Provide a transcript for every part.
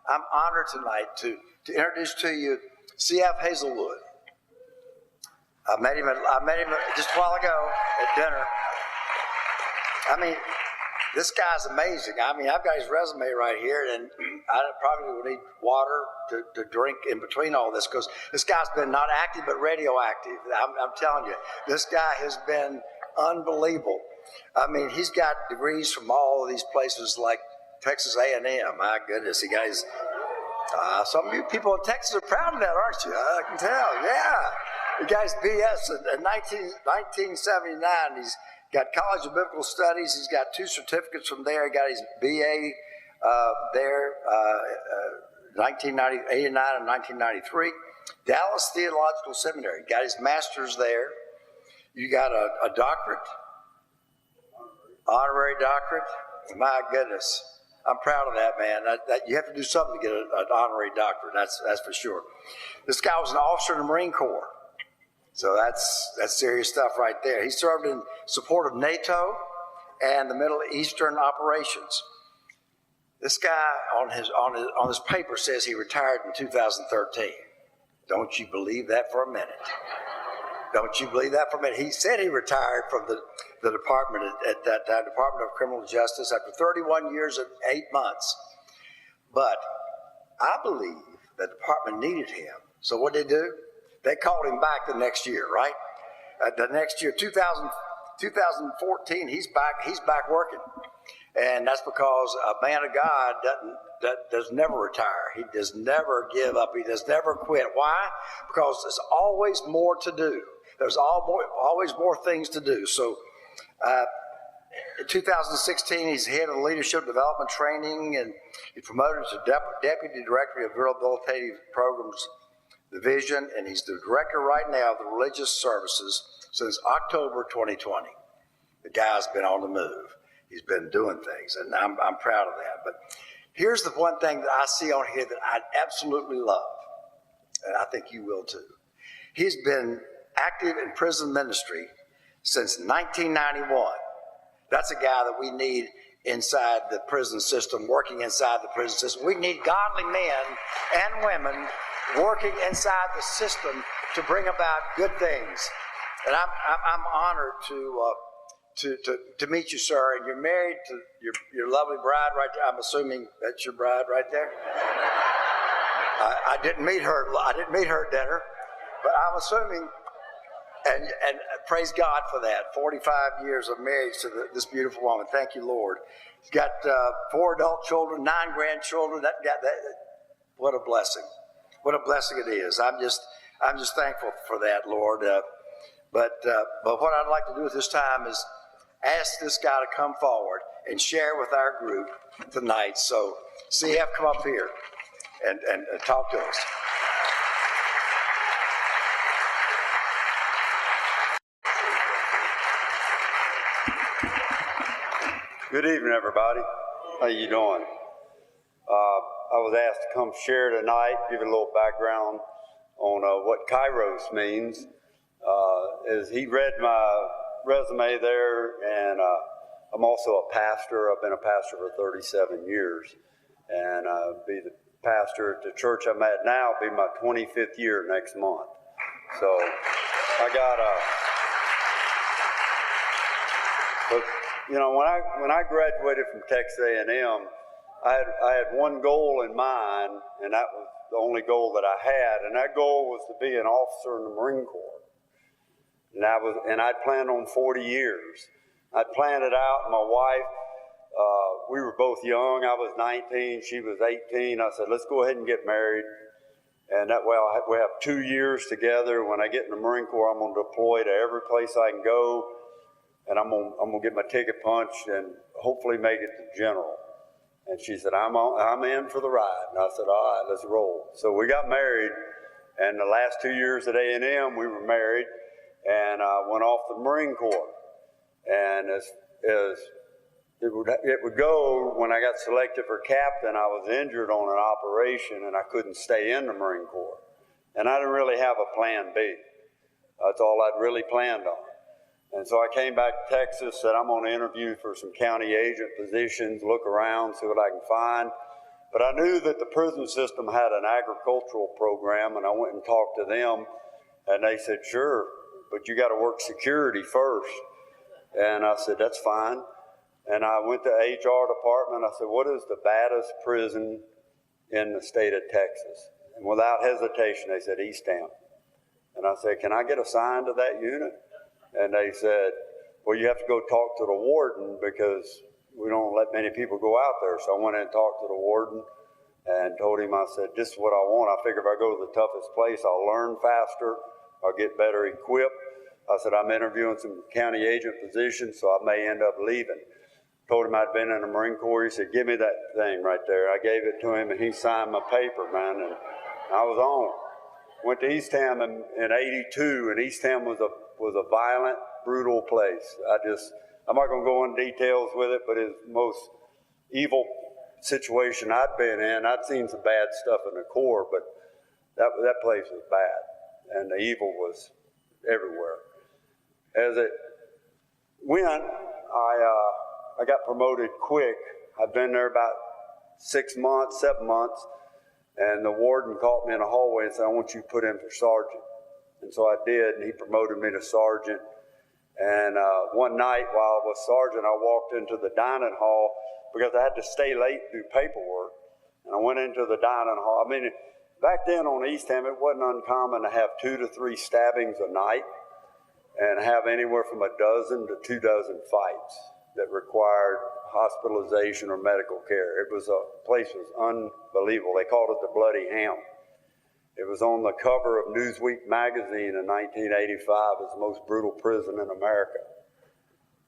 I'm honored tonight to introduce to you C.F. Hazelwood. I met him just a while ago at dinner. I mean, this guy's amazing. I mean, I've got his resume right here, and I probably would need water to drink in between all this, because this guy's been not active but radioactive. I'm telling you, this guy has been unbelievable. I mean, he's got degrees from all of these places like Texas A&M. My goodness, he got his. Some of you people in Texas are proud of that, aren't you? I can tell. Yeah, he got his BS in 1979. He's got College of Biblical Studies. He's got 2 certificates from there. He got his BA there, 1989 and 1993. Dallas Theological Seminary. Got his master's there. You got a doctorate, honorary doctorate. My goodness, I'm proud of that, man. That you have to do something to get an honorary doctorate. That's for sure. This guy was an officer in the Marine Corps. So that's serious stuff right there. He served in support of NATO and the Middle Eastern operations. This guy on his paper says he retired in 2013. Don't you believe that for a minute? Don't you believe that for a minute? He said he retired from the department at that time, Department of Criminal Justice, after 31 years and 8 months. But I believe the department needed him. So what did they do? They called him back the next year, right? The next year, 2014, he's back working. And that's because a man of God does never retire. He does never give up. He does never quit. Why? Because there's always more to do. There's always more things to do. So in 2016, he's head of leadership development training, and he's promoted to Deputy Director of Rehabilitative Programs Division, and he's the director right now of the religious services since October 2020. The guy's been on the move. He's been doing things, and I'm proud of that. But here's the one thing that I see on here that I absolutely love, and I think you will too. He's been active in prison ministry since 1991. That's a guy that we need inside the prison system, working inside the prison system. We need godly men and women working inside the system to bring about good things. And I'm honored to meet you, sir. And you're married to your lovely bride right there. I'm assuming that's your bride right there. I didn't meet her at dinner, but I'm assuming. And praise God for that. 45 years of marriage to this beautiful woman. Thank you, Lord. He's got 4 adult children, 9 grandchildren. That what a blessing. What a blessing it is. I'm just thankful for that, Lord. But what I'd like to do at this time is ask this guy to come forward and share with our group tonight. So, CF, come up here and talk to us. Good evening, everybody. How you doing? I was asked to come share tonight, give you a little background on what Kairos means. As he read my resume there, and I'm also a pastor. I've been a pastor for 37 years, and be the pastor at the church I'm at now. Be my 25th year next month. So I got but you know, when I graduated from Texas A&M, I had one goal in mind, and that was the only goal that I had, and that goal was to be an officer in the Marine Corps. And I'd planned on 40 years. I'd planned it out. My wife, we were both young. I was 19, she was 18. I said, let's go ahead and get married. And that way we have 2 years together. When I get in the Marine Corps, I'm going to deploy to every place I can go, and I'm going to get my ticket punched and hopefully make it to general. And she said, I'm in for the ride. And I said, all right, let's roll. So we got married, and the last 2 years at A&M, we were married, and I went off the Marine Corps. And as it would go, when I got selected for captain, I was injured on an operation, and I couldn't stay in the Marine Corps. And I didn't really have a plan B. That's all I'd really planned on. And so I came back to Texas, said I'm going to interview for some county agent positions, look around, see what I can find. But I knew that the prison system had an agricultural program, and I went and talked to them, and they said, sure, but you got to work security first. And I said, that's fine. And I went to HR department. I said, what is the baddest prison in the state of Texas? And without hesitation, they said, Eastham. And I said, can I get assigned to that unit? And they said, well, you have to go talk to the warden because we don't let many people go out there. So I went in and talked to the warden and told him, I said, this is what I want. I figure if I go to the toughest place, I'll learn faster, I'll get better equipped. I said, I'm interviewing some county agent positions, so I may end up leaving. Told him I'd been in the Marine Corps. He said, give me that thing right there. I gave it to him, and he signed my paper, man, and I was on. Went to Eastham in 82, and Eastham was a violent, brutal place. I'm not going to go into details with it, but it's the most evil situation I'd been in. I'd seen some bad stuff in the Corps, but that place was bad, and the evil was everywhere. As it went, I got promoted quick. I'd been there about 6 months, 7 months, and the warden called me in the hallway and said, I want you put in for sergeant. And so I did, and he promoted me to sergeant. And one night while I was sergeant, I walked into the dining hall because I had to stay late to do paperwork. And I went into the dining hall. I mean, back then on Eastham, it wasn't uncommon to have 2 to 3 stabbings a night and have anywhere from a dozen to 2 dozen fights that required hospitalization or medical care. Place was unbelievable. They called it the Bloody Ham. It was on the cover of Newsweek magazine in 1985 as the most brutal prison in America.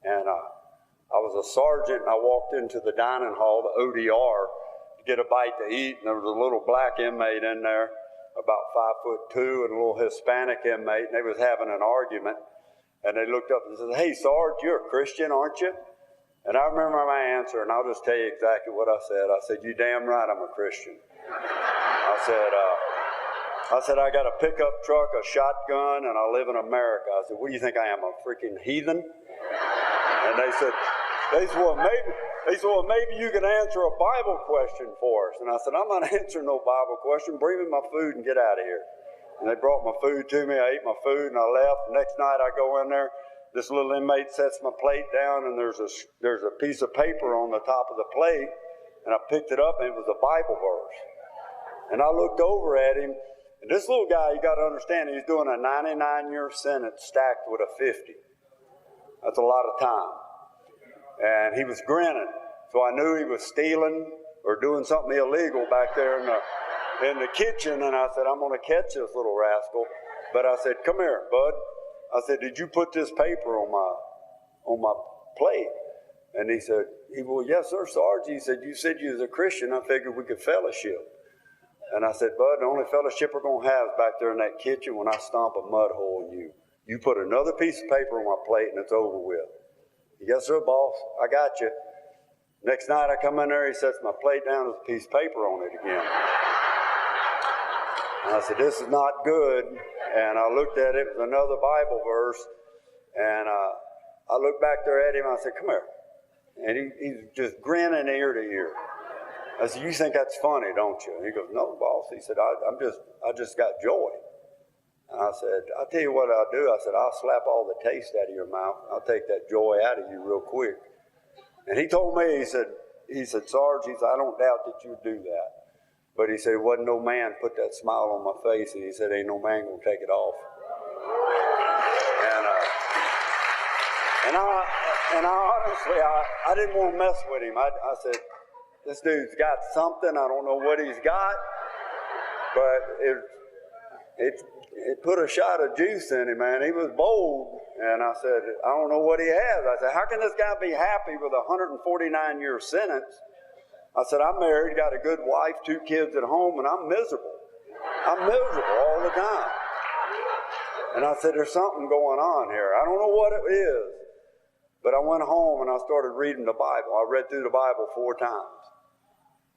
And I was a sergeant, and I walked into the dining hall, the ODR, to get a bite to eat, and there was a little black inmate in there, about 5'2", and a little Hispanic inmate, and they was having an argument. And they looked up and said, hey, Sarge, you're a Christian, aren't you? And I remember my answer, and I'll just tell you exactly what I said. I said, you damn right I'm a Christian. I said, I got a pickup truck, a shotgun, and I live in America. I said, what do you think I am, a freaking heathen? And they said, well, maybe you can answer a Bible question for us. And I said, I'm not answering no Bible question. Bring me my food and get out of here. And they brought my food to me. I ate my food, and I left. The next night I go in there. This little inmate sets my plate down, and there's a piece of paper on the top of the plate, and I picked it up, and it was a Bible verse. And I looked over at him, and this little guy, you got to understand, he's doing a 99-year sentence stacked with a 50. That's a lot of time. And he was grinning, so I knew he was stealing or doing something illegal back there in the kitchen, and I said, I'm going to catch this little rascal. But I said, come here, bud. I said, did you put this paper on my plate? And he said, well, yes, sir, Sarge. He said, you said you was a Christian. I figured we could fellowship. And I said, bud, the only fellowship we're going to have is back there in that kitchen when I stomp a mud hole in you. You put another piece of paper on my plate and it's over with. Yes, sir, boss. I got you. Next night I come in there, he sets my plate down, there's a piece of paper on it again. And I said, this is not good. And I looked at it, it was another Bible verse. And I looked back there at him, I said, come here. And he's just grinning ear to ear. I said, you think that's funny, don't you? And he goes, no, boss. He said, I just got joy. And I said, I'll tell you what I'll do. I said, I'll slap all the taste out of your mouth. I'll take that joy out of you real quick. And he told me, he said, Sarge, he said, I don't doubt that you'd do that. But he said, wasn't no man put that smile on my face. And he said, ain't no man gonna take it off. And I honestly, I didn't want to mess with him. I said, this dude's got something. I don't know what he's got, but it put a shot of juice in him, man. He was bold. And I said, I don't know what he has. I said, how can this guy be happy with a 149-year sentence? I said, I'm married, got a good wife, 2 kids at home, and I'm miserable. I'm miserable all the time. And I said, there's something going on here. I don't know what it is. But I went home and I started reading the Bible. I read through the Bible 4 times.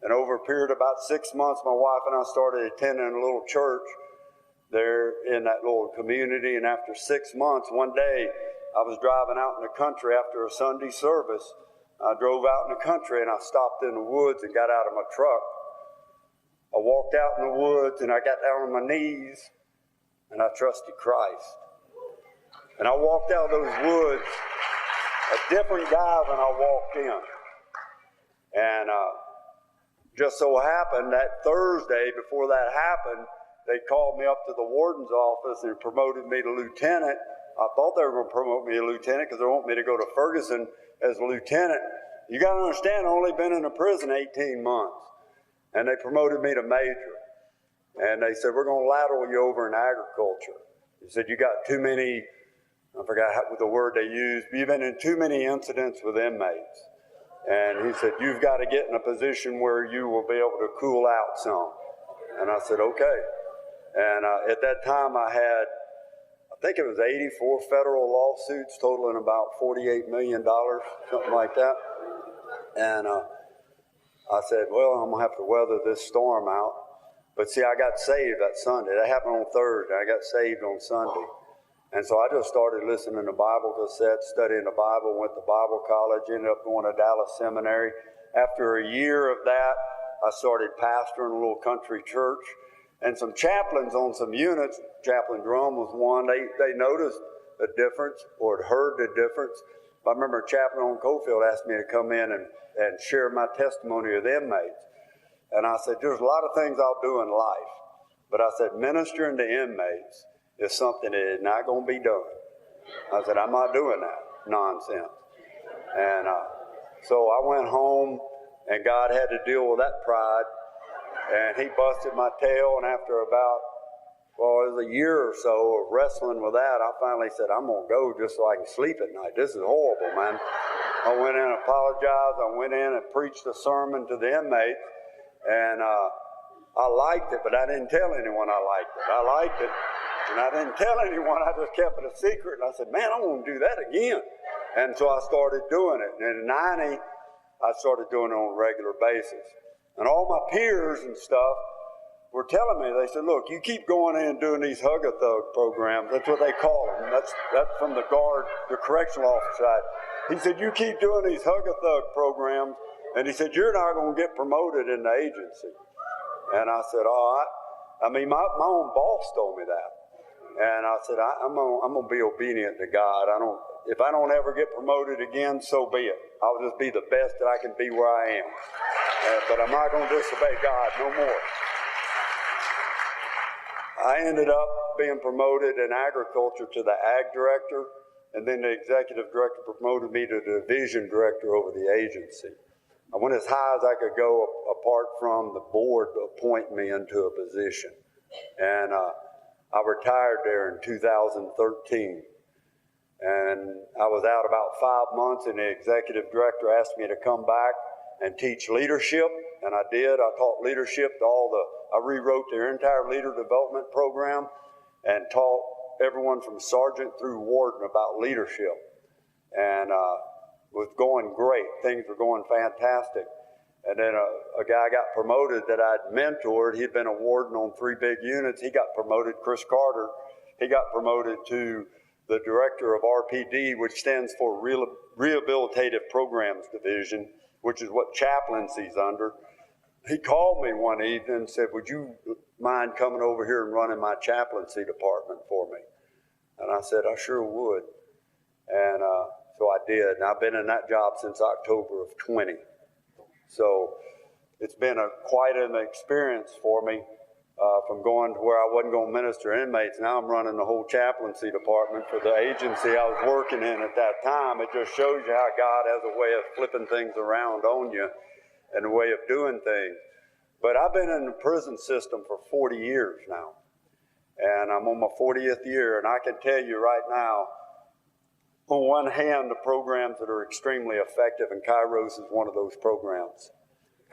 And over a period of about 6 months, my wife and I started attending a little church there in that little community. And after 6 months, one day, I was driving out in the country after a Sunday service. I drove out in the country and I stopped in the woods and got out of my truck. I walked out in the woods and I got down on my knees and I trusted Christ. And I walked out of those woods a different guy than I walked in. And just so happened that Thursday before that happened, they called me up to the warden's office and promoted me to lieutenant. I thought they were going to promote me to lieutenant because they want me to go to Ferguson as a lieutenant. You got to understand, I've only been in a prison 18 months. And they promoted me to major. And they said, we're going to lateral you over in agriculture. He said, you got too many, I forgot the word they used, you've been in too many incidents with inmates. And he said, you've got to get in a position where you will be able to cool out some. And I said, okay. And at that time I had, I think it was 84 federal lawsuits totaling about $48 million, something like that. And I said, well, I'm going to have to weather this storm out. But see, I got saved that Sunday. That happened on Thursday. I got saved on Sunday. And so I just started listening to Bible cassettes, studying the Bible, went to Bible college, ended up going to Dallas Seminary. After a year of that, I started pastoring a little country church. And some chaplains on some units, Chaplain Drum was one, they noticed a difference or had heard the difference. I remember Chaplain on Cofield asked me to come in and share my testimony with inmates. And I said, there's a lot of things I'll do in life. But I said, ministering to inmates is something that is not going to be done. I said, I'm not doing that nonsense. And so I went home, and God had to deal with that pride. And he busted my tail, and after about, it was a year or so of wrestling with that, I finally said, I'm going to go just so I can sleep at night. This is horrible, man. I went in and apologized. I went in and preached a sermon to the inmates, and I liked it, but I didn't tell anyone I liked it. I liked it, and I didn't tell anyone. I just kept it a secret, and I said, man, I want to do that again. And so I started doing it. And in 90, I started doing it on a regular basis. And all my peers and stuff were telling me, they said, look, you keep going in and doing these hug-a-thug programs. That's what they call them. That's from the guard, the correctional officer side. He said, you keep doing these hug-a-thug programs. And he said, you're not going to get promoted in the agency. And I said, all right. I mean, my own boss told me that. And I said, I'm going to be obedient to God. If I don't ever get promoted again, so be it. I'll just be the best that I can be where I am. But I'm not going to disobey God no more. I ended up being promoted in agriculture to the ag director, and then the executive director promoted me to the division director over the agency. I went as high as I could go apart from the board appointing me into a position. And I retired there in 2013. And I was out about 5 months, and the executive director asked me to come back and teach leadership, and I did. I taught leadership to I rewrote their entire leader development program and taught everyone from sergeant through warden about leadership. And it was going great. Things were going fantastic. And then a guy got promoted that I'd mentored. He'd been a warden on 3 big units. He got promoted, Chris Carter. He got promoted to the director of RPD, which stands for Rehabilitative Programs Division, which is what chaplaincy's under. He called me one evening and said, would you mind coming over here and running my chaplaincy department for me? And I said, I sure would. And so I did. And I've been in that job since October of 20. So it's been quite an experience for me from going to where I wasn't going to minister inmates. Now I'm running the whole chaplaincy department for the agency I was working in at that time. It just shows you how God has a way of flipping things around on you and a way of doing things. But I've been in the prison system for 40 years now. And I'm on my 40th year, and I can tell you right now, on one hand, the programs that are extremely effective, and Kairos is one of those programs.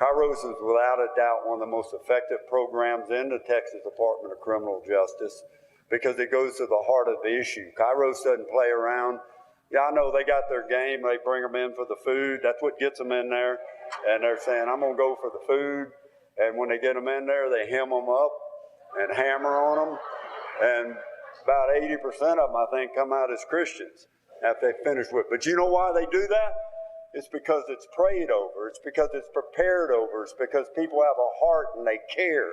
Kairos is without a doubt one of the most effective programs in the Texas Department of Criminal Justice because it goes to the heart of the issue. Kairos doesn't play around. Yeah, I know they got their game. They bring them in for the food. That's what gets them in there. And they're saying, I'm going to go for the food. And when they get them in there, they hem them up and hammer on them. And about 80% of them, I think, come out as Christians after they finish with it. But you know why they do that? It's because it's prayed over. It's because it's prepared over. It's because people have a heart and they care.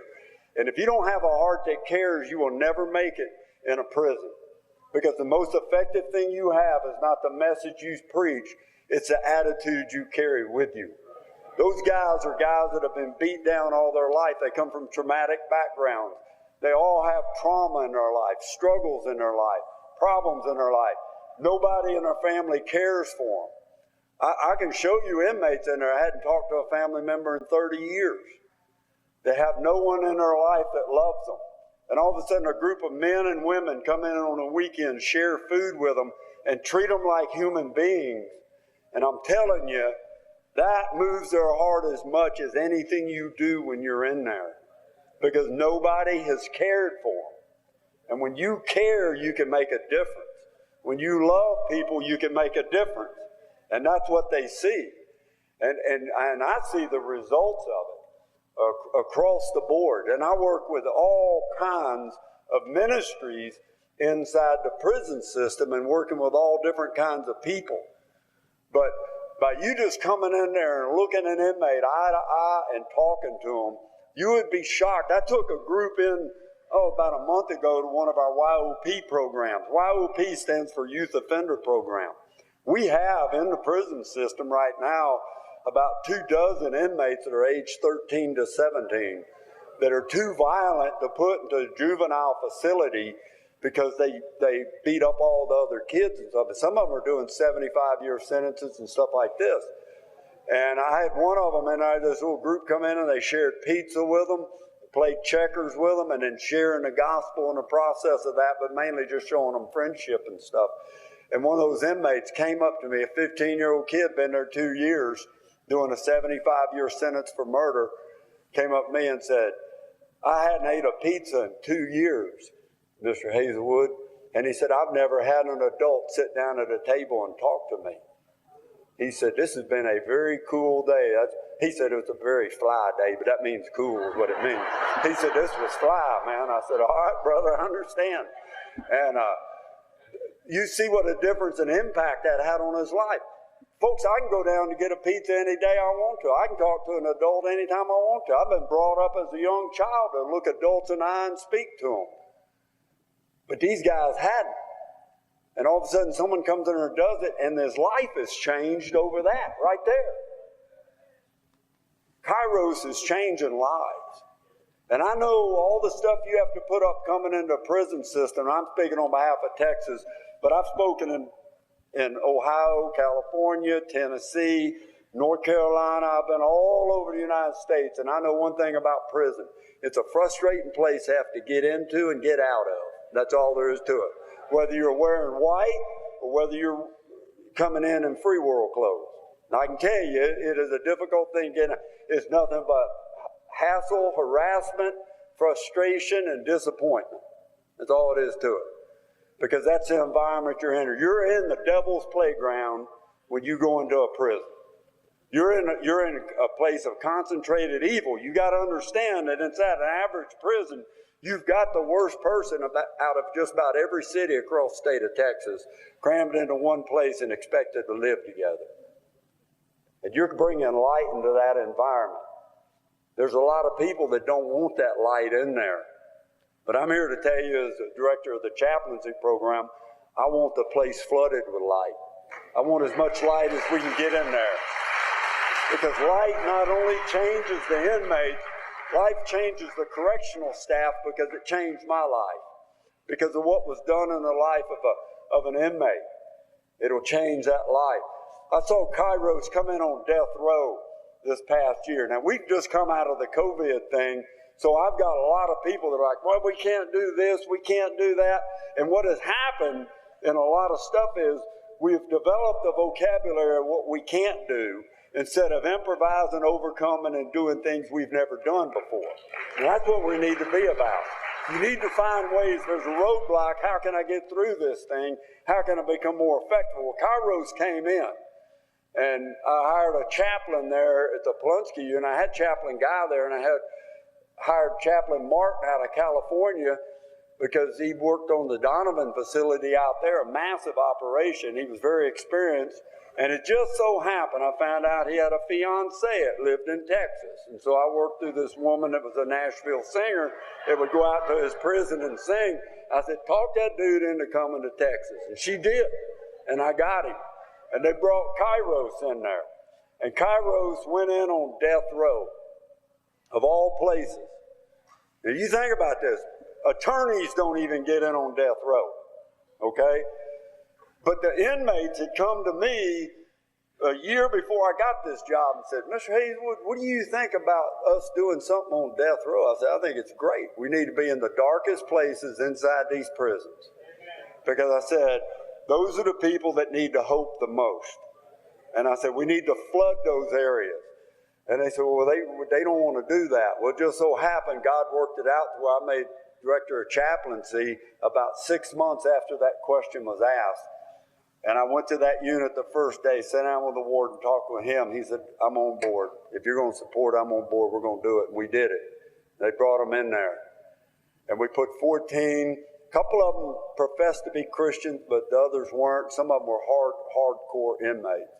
And if you don't have a heart that cares, you will never make it in a prison. Because the most effective thing you have is not the message you preach, it's the attitude you carry with you. Those guys are guys that have been beat down all their life. They come from traumatic backgrounds. They all have trauma in their life, struggles in their life, problems in their life. Nobody in their family cares for them. I can show you inmates in there. I hadn't talked to a family member in 30 years. They have no one in their life that loves them. And all of a sudden a group of men and women come in on a weekend, share food with them, and treat them like human beings. And I'm telling you, that moves their heart as much as anything you do when you're in there. Because nobody has cared for them. And when you care, you can make a difference. When you love people, you can make a difference. And that's what they see. And I see the results of it across the board. And I work with all kinds of ministries inside the prison system and working with all different kinds of people. But by you just coming in there and looking an inmate eye to eye and talking to them, you would be shocked. I took a group in, about a month ago to one of our YOP programs. YOP stands for Youth Offender Program. We have in the prison system right now about 24 inmates that are aged 13 to 17 that are too violent to put into a juvenile facility because they beat up all the other kids and stuff. Some of them are doing 75-year sentences and stuff like this. And I had one of them, and I had this little group come in, and they shared pizza with them, played checkers with them, and then sharing the gospel in the process of that, but mainly just showing them friendship and stuff. And one of those inmates came up to me, a 15-year-old kid, been there 2 years, doing a 75-year sentence for murder, came up to me and said, I hadn't ate a pizza in 2 years, Mr. Hazelwood. And he said, I've never had an adult sit down at a table and talk to me. He said, this has been a very cool day. He said it was a very fly day, but that means cool is what it means. He said, this was fly, man. I said, all right, brother, I understand. And you see what a difference and impact that had on his life. Folks, I can go down to get a pizza any day I want to. I can talk to an adult anytime I want to. I've been brought up as a young child to look adults in the eye and speak to them. But these guys hadn't. And all of a sudden someone comes in and does it, and his life has changed over that right there. Kairos is changing lives. And I know all the stuff you have to put up coming into a prison system. I'm speaking on behalf of Texas, but I've spoken in Ohio, California, Tennessee, North Carolina. I've been all over the United States, and I know one thing about prison. It's a frustrating place to have to get into and get out of. That's all there is to it. Whether you're wearing white or whether you're coming in free world clothes. Now, I can tell you, it is a difficult thing getting. It's nothing but hassle, harassment, frustration, and disappointment. That's all it is to it. Because that's the environment you're in. You're in the devil's playground when you go into a prison. You're in a place of concentrated evil. You got to understand that inside an average prison, you've got the worst person out of just about every city across the state of Texas crammed into one place and expected to live together. And you're bringing light into that environment. There's a lot of people that don't want that light in there. But I'm here to tell you, as the director of the chaplaincy program, I want the place flooded with light. I want as much light as we can get in there. Because light not only changes the inmates, life changes the correctional staff because it changed my life. Because of what was done in the life of an inmate. It'll change that life. I saw Kairos come in on death row this past year. Now, we've just come out of the COVID thing, so I've got a lot of people that are like, well, we can't do this, we can't do that. And what has happened in a lot of stuff is we've developed a vocabulary of what we can't do instead of improvising, overcoming, and doing things we've never done before. And that's what we need to be about. You need to find ways. There's a roadblock. How can I get through this thing? How can I become more effective? Well, Kairos came in. And I hired a chaplain there at the Palunsky, and I had Chaplain Guy there, and I had hired Chaplain Martin out of California because he worked on the Donovan facility out there, a massive operation. He was very experienced. And it just so happened, I found out he had a fiancée that lived in Texas. And so I worked through this woman that was a Nashville singer that would go out to his prison and sing. I said, talk that dude into coming to Texas. And she did. And I got him. And they brought Kairos in there. And Kairos went in on death row, of all places. Now you think about this. Attorneys don't even get in on death row. Okay? But the inmates had come to me a year before I got this job and said, Mr. Hazelwood, what do you think about us doing something on death row? I said, I think it's great. We need to be in the darkest places inside these prisons. Because I said, those are the people that need to hope the most. And I said, we need to flood those areas. And they said, well, they don't want to do that. Well, it just so happened, God worked it out to where I made director of chaplaincy about 6 months after that question was asked. And I went to that unit the first day, sat down with the warden, talked with him. He said, I'm on board. If you're going to support, I'm on board. We're going to do it. And we did it. They brought them in there. And we put 14. A couple of them professed to be Christians, but the others weren't. Some of them were hardcore inmates.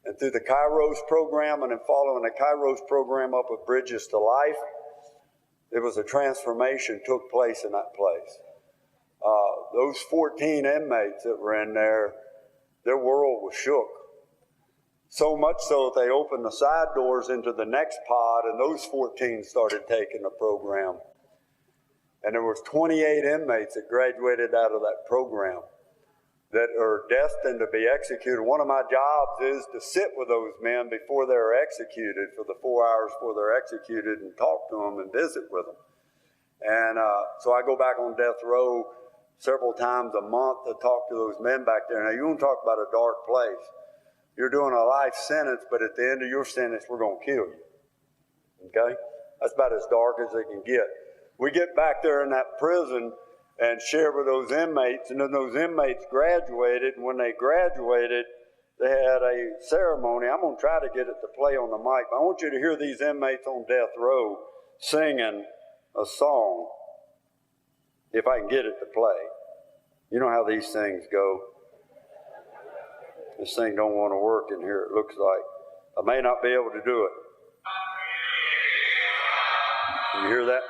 And through the Kairos program, and then following the Kairos program up with Bridges to Life, there was a transformation took place in that place. Those 14 inmates that were in there, their world was shook. So much so that they opened the side doors into the next pod, and those 14 started taking the program. And there was 28 inmates that graduated out of that program that are destined to be executed. One of my jobs is to sit with those men before they're executed for the 4 hours before they're executed and talk to them and visit with them. And so I go back on death row several times a month to talk to those men back there. Now, you want to talk about a dark place. You're doing a life sentence, but at the end of your sentence, we're going to kill you. Okay? That's about as dark as they can get. We get back there in that prison and share with those inmates, and then those inmates graduated, and when they graduated, they had a ceremony. I'm going to try to get it to play on the mic, but I want you to hear these inmates on death row singing a song, if I can get it to play. You know how these things go. This thing don't want to work in here, it looks like. I may not be able to do it. Can you hear that?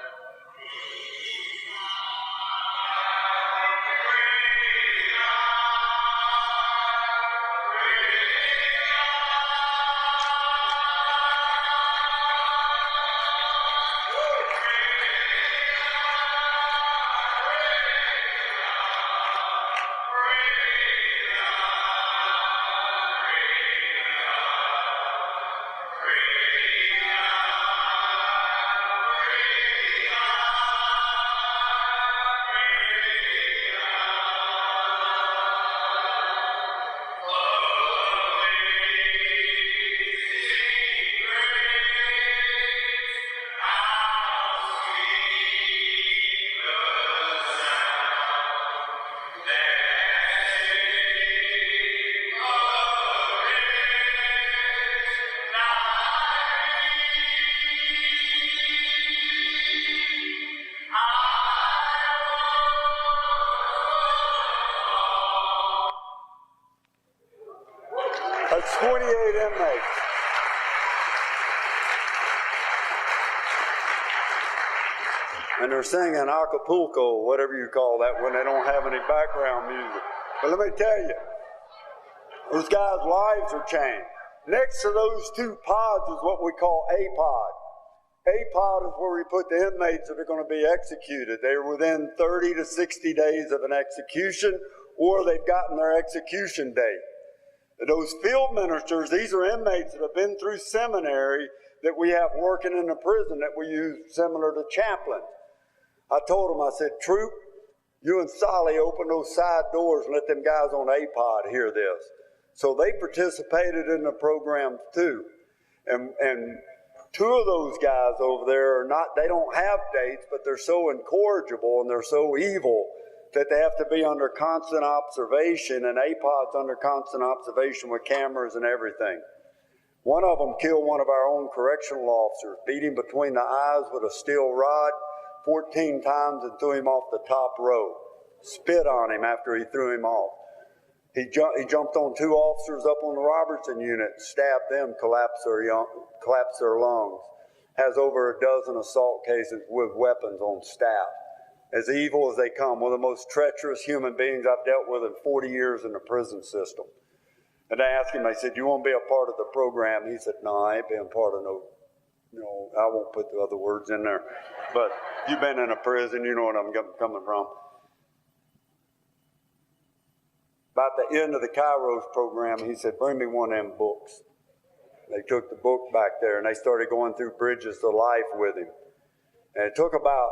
That's 28 inmates. And they're singing Acapulco, whatever you call that, when they don't have any background music. But let me tell you, those guys' lives are changed. Next to those two pods is what we call a pod. A pod is where we put the inmates that are going to be executed. They're within 30 to 60 days of an execution, or they've gotten their execution date. Those field ministers, these are inmates that have been through seminary that we have working in the prison that we use similar to chaplains. I told them, I said, Troop, you and Solly open those side doors and let them guys on A-Pod hear this. So they participated in the programs too. And two of those guys over there are not, they don't have dates, but they're so incorrigible and they're so evil that they have to be under constant observation, and A-Pod's under constant observation with cameras and everything. One of them killed one of our own correctional officers, beat him between the eyes with a steel rod, 14 times and threw him off the top rope. Spit on him after he threw him off. He jumped on 2 officers up on the Robertson unit, stabbed them, collapsed their lungs. Has over a dozen assault cases with weapons on staff. As evil as they come, one of the most treacherous human beings I've dealt with in 40 years in the prison system. And I asked him, I said, you want to be a part of the program? He said, no, I ain't being part of I won't put the other words in there. But you've been in a prison, you know what I'm coming from. About the end of the Kairos program, he said, bring me one of them books. They took the book back there and they started going through Bridges to Life with him. And it took about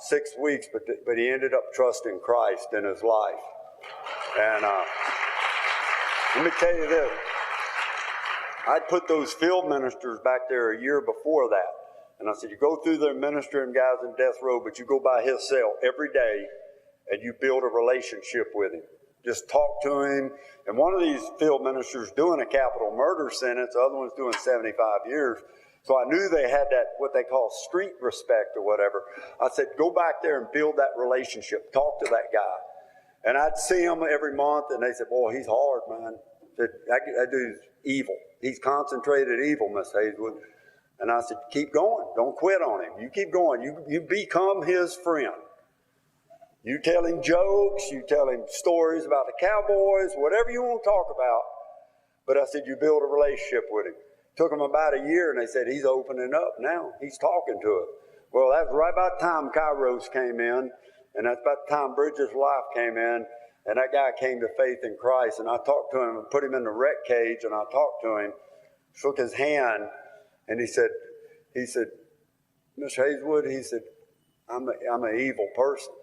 6 weeks, but he ended up trusting Christ in his life. And let me tell you this. I'd put those field ministers back there a year before that. And I said, you go through there ministering guys in death row, but you go by his cell every day and you build a relationship with him. Just talk to him. And one of these field ministers doing a capital murder sentence, the other one's doing 75 years. So I knew they had that, what they call street respect or whatever. I said, go back there and build that relationship. Talk to that guy. And I'd see him every month, and they said, boy, he's hard, man. I said, that dude's evil. He's concentrated evil, Miss Hazelwood. And I said, keep going. Don't quit on him. You keep going. You become his friend. You tell him jokes. You tell him stories about the Cowboys, whatever you want to talk about. But I said, you build a relationship with him. Took him about a year, and they said, he's opening up now. He's talking to us. Well, that was right about the time Kairos came in, and that's about the time Bridges Life came in, and that guy came to faith in Christ. And I talked to him and put him in the rec cage, and I talked to him, shook his hand, and he said, Miss Hazelwood, he said, I'm an evil person.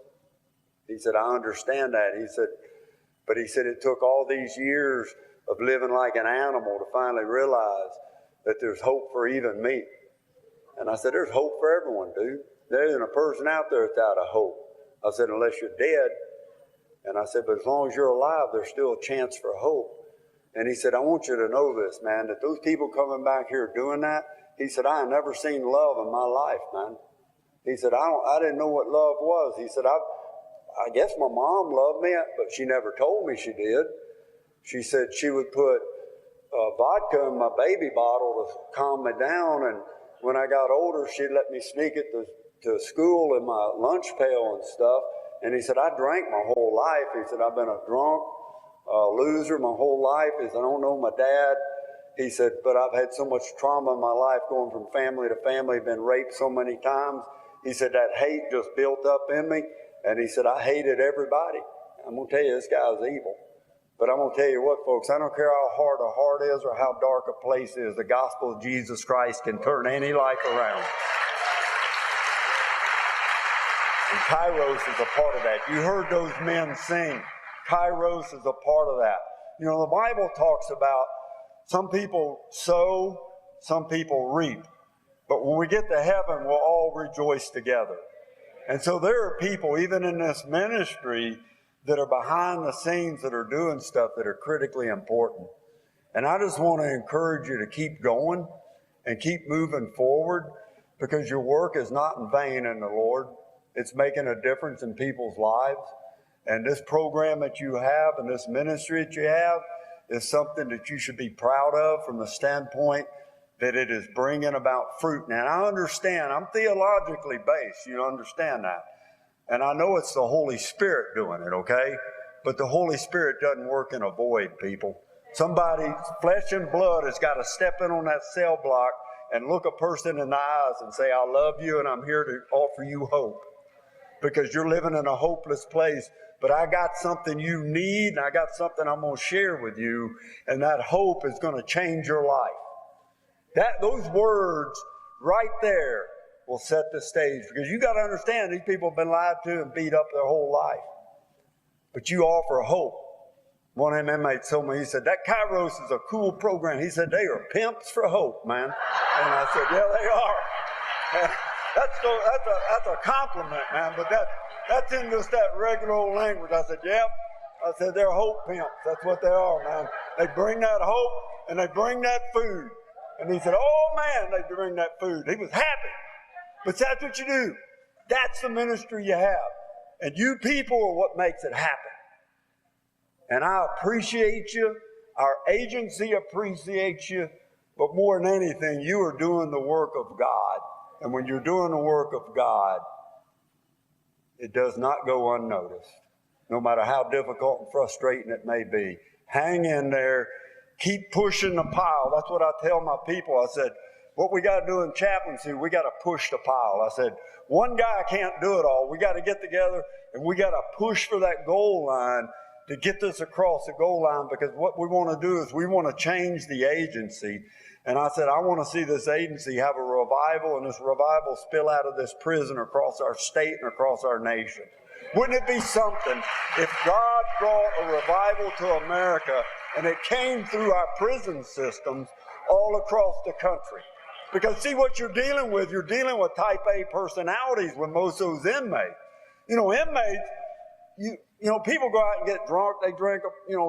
He said, I understand that. He said, but he said, it took all these years of living like an animal to finally realize that there's hope for even me. And I said, there's hope for everyone, dude. There isn't a person out there that's out of hope. I said, unless you're dead. And I said, but as long as you're alive, there's still a chance for hope. And he said, I want you to know this, man, that those people coming back here doing that, he said, I have never seen love in my life, man. He said, I didn't know what love was. He said, I guess my mom loved me, but she never told me she did. She said she would put vodka in my baby bottle to calm me down, and when I got older, she'd let me sneak it to school in my lunch pail and stuff. And he said, I drank my whole life. He said, I've been a drunk, loser my whole life. He said, I don't know my dad. He said, but I've had so much trauma in my life going from family to family, been raped so many times. He said, that hate just built up in me. And he said, I hated everybody. I'm going to tell you, this guy's evil. But I'm going to tell you what, folks, I don't care how hard a heart is or how dark a place is, the gospel of Jesus Christ can turn any life around. And Kairos is a part of that. You heard those men sing. Kairos is a part of that. You know, the Bible talks about some people sow, some people reap. But when we get to heaven, we'll all rejoice together. And so there are people, even in this ministry, that are behind the scenes that are doing stuff that are critically important. And I just want to encourage you to keep going and keep moving forward, because your work is not in vain in the Lord. It's making a difference in people's lives. And this program that you have and this ministry that you have is something that you should be proud of from the standpoint that it is bringing about fruit. Now, I understand, I'm theologically based, you understand that. And I know it's the Holy Spirit doing it, okay? But the Holy Spirit doesn't work in a void, people. Somebody, flesh and blood, has got to step in on that cell block and look a person in the eyes and say, I love you and I'm here to offer you hope. Because you're living in a hopeless place. But I got something you need, and I got something I'm going to share with you, and that hope is going to change your life. Those words right there will set the stage, because you got to understand these people have been lied to and beat up their whole life. But you offer hope. One of them inmates told me, he said, that Kairos is a cool program. He said, they are pimps for hope, man. And I said, yeah, they are. And that's a compliment, man, but that's in just that regular old language. I said, yep. I said, they're hope pimps. That's what they are, man. They bring that hope and they bring that food. And he said, oh, man, they bring that food. He was happy. But that's what you do. That's the ministry you have. And you people are what makes it happen. And I appreciate you. Our agency appreciates you. But more than anything, you are doing the work of God. And when you're doing the work of God, it does not go unnoticed. No matter how difficult and frustrating it may be. Hang in there. Keep pushing the pile. That's what I tell my people. I said, what we got to do in chaplaincy, we got to push the pile. I said, one guy can't do it all. We got to get together and we got to push for that goal line to get this across the goal line, because what we want to do is we want to change the agency. And I said, I want to see this agency have a revival, and this revival spill out of this prison across our state and across our nation. Wouldn't it be something if God brought a revival to America and it came through our prison systems all across the country? Because see what you're dealing with type A personalities with most of those inmates. Inmates, people go out and get drunk, they drink,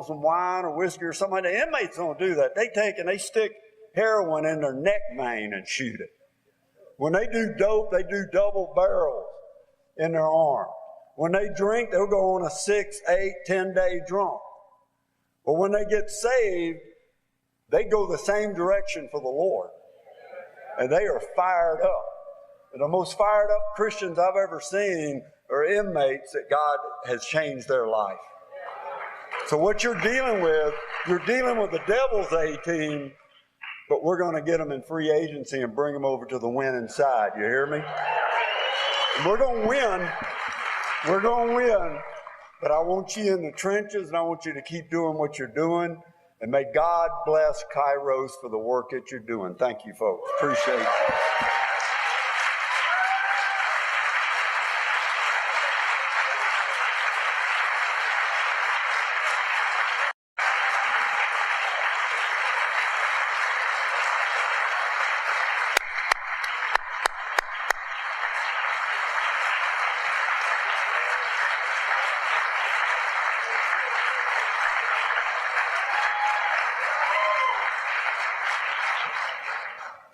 some wine or whiskey or something. The inmates don't do that. They take and they stick heroin in their neck vein and shoot it. When they do dope, they do double barrels in their arm. When they drink, they'll go on a 6, 8, 10-day drunk. But when they get saved, they go the same direction for the Lord. And they are fired up. And the most fired up Christians I've ever seen are inmates that God has changed their life. So what you're dealing with the devil's A-team, but we're going to get them in free agency and bring them over to the winning side. You hear me? And we're going to win. We're going to win. But I want you in the trenches, and I want you to keep doing what you're doing. And may God bless Kairos for the work that you're doing. Thank you, folks. Appreciate you.